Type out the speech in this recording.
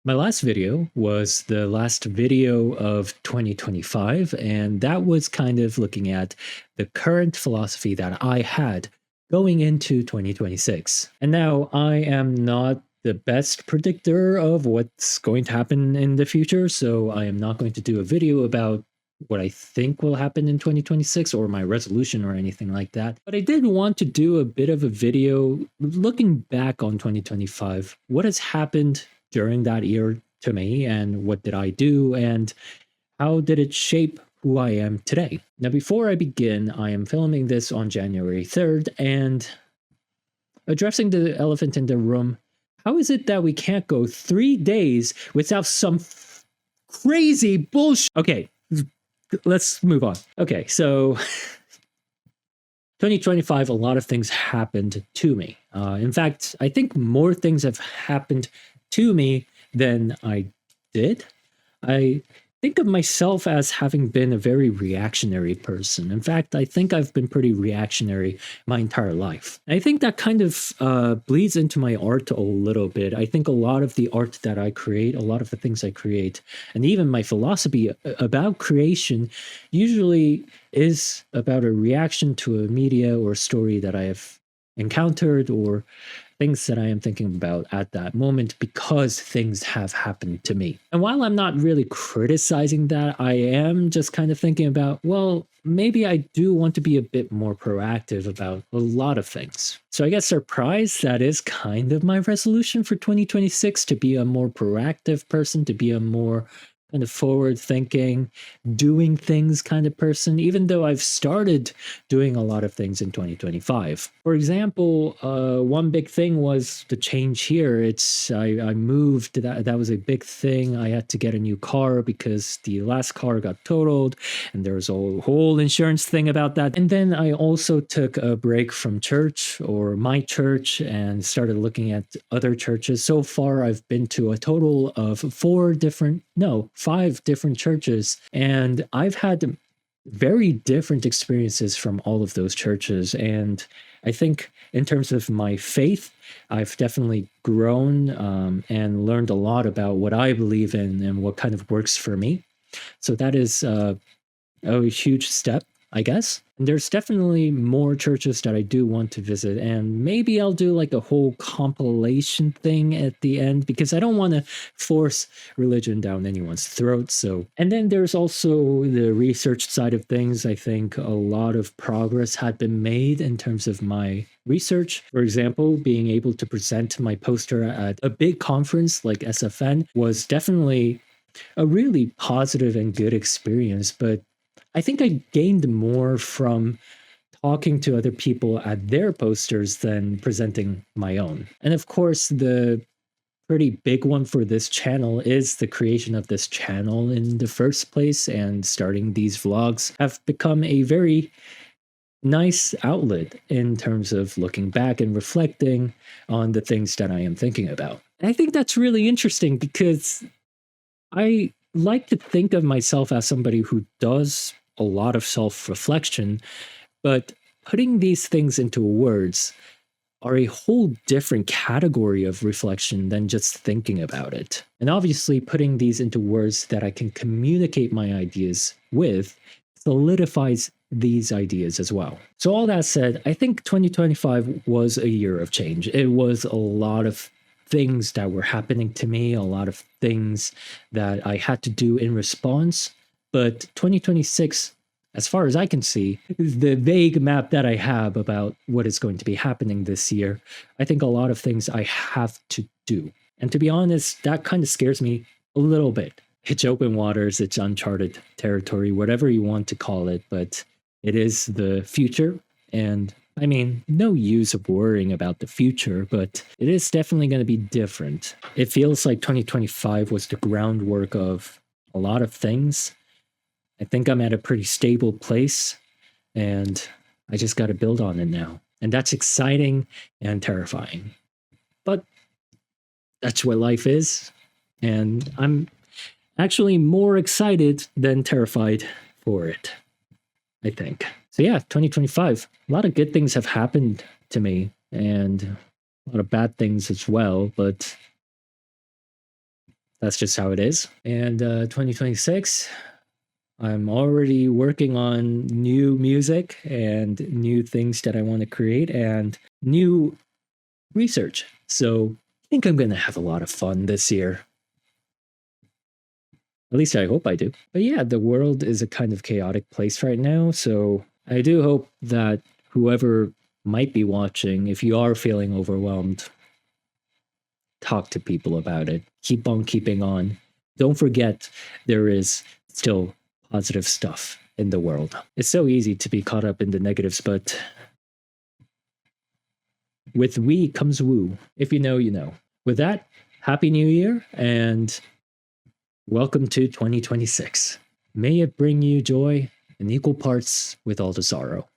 My last video was the last video of 2025, and that was kind of looking at the current philosophy that I had going into 2026. And now I am not the best predictor of what's going to happen in the future, so I am not going to do a video about what I think will happen in 2026 or my resolution or anything like that. But I did want to do a bit of a video looking back on 2025. What has happened during that year to me, and what did I do, and how did it shape who I am today? Now, before I begin, I am filming this on January 3rd, and addressing the elephant in the room, how is it that we can't go 3 days without some crazy bullshit? Okay, let's move on. Okay, so 2025, a lot of things happened to me. In fact, I think more things have happened to me than I did. I think of myself as having been a very reactionary person. In fact, I think I've been pretty reactionary my entire life. I think that kind of bleeds into my art a little bit. I think a lot of the art that I create, a lot of the things I create, and even my philosophy about creation usually is about a reaction to a media or story that I have encountered, or things that I am thinking about at that moment because things have happened to me. And while I'm not really criticizing that, I am just kind of thinking about, well, maybe I do want to be a bit more proactive about a lot of things. So I guess surprise, that is kind of my resolution for 2026, to be a more proactive person, to be a more kind of forward thinking, doing things kind of person, even though I've started doing a lot of things in 2025. For example, one big thing was the change here. I moved, that was a big thing. I had to get a new car because the last car got totaled, and there was a whole insurance thing about that. And then I also took a break from church, or my church, and started looking at other churches. So far, I've been to a total of 5 different churches, and I've had very different experiences from all of those churches. And I think in terms of my faith, I've definitely grown and learned a lot about what I believe in and what kind of works for me. So that is a huge step, I guess. And there's definitely more churches that I do want to visit, and maybe I'll do like a whole compilation thing at the end, because I don't want to force religion down anyone's throat. So, and then there's also the research side of things. I think a lot of progress had been made in terms of my research. For example, being able to present my poster at a big conference like SFN was definitely a really positive and good experience, but I think I gained more from talking to other people at their posters than presenting my own. And of course, the pretty big one for this channel is the creation of this channel in the first place, and starting these vlogs have become a very nice outlet in terms of looking back and reflecting on the things that I am thinking about. And I think that's really interesting, because I like to think of myself as somebody who does a lot of self-reflection, but putting these things into words are a whole different category of reflection than just thinking about it. And obviously, putting these into words that I can communicate my ideas with solidifies these ideas as well. So all that said, I think 2025 was a year of change. It was a lot of things that were happening to me, a lot of things that I had to do in response. But 2026, as far as I can see, the vague map that I have about what is going to be happening this year, I think a lot of things I have to do. And to be honest, that kind of scares me a little bit. It's open waters, it's uncharted territory, whatever you want to call it, but it is the future. And I mean, no use of worrying about the future, but it is definitely going to be different. It feels like 2025 was the groundwork of a lot of things. I think I'm at a pretty stable place, and I just got to build on it now. And that's exciting and terrifying. But that's what life is. And I'm actually more excited than terrified for it, I think. So yeah, 2025, a lot of good things have happened to me, and a lot of bad things as well, but That's just how it is. And 2026, I'm already working on new music and new things that I want to create and new research. So I think I'm going to have a lot of fun this year. At least I hope I do. But yeah, the world is a kind of chaotic place right now. So I do hope that whoever might be watching, if you are feeling overwhelmed, talk to people about it. Keep on keeping on. Don't forget there is still positive stuff in the world. It's so easy to be caught up in the negatives, but with we comes woo. If you know, you know. With that, Happy New Year and welcome to 2026. May it bring you joy in equal parts with all the sorrow.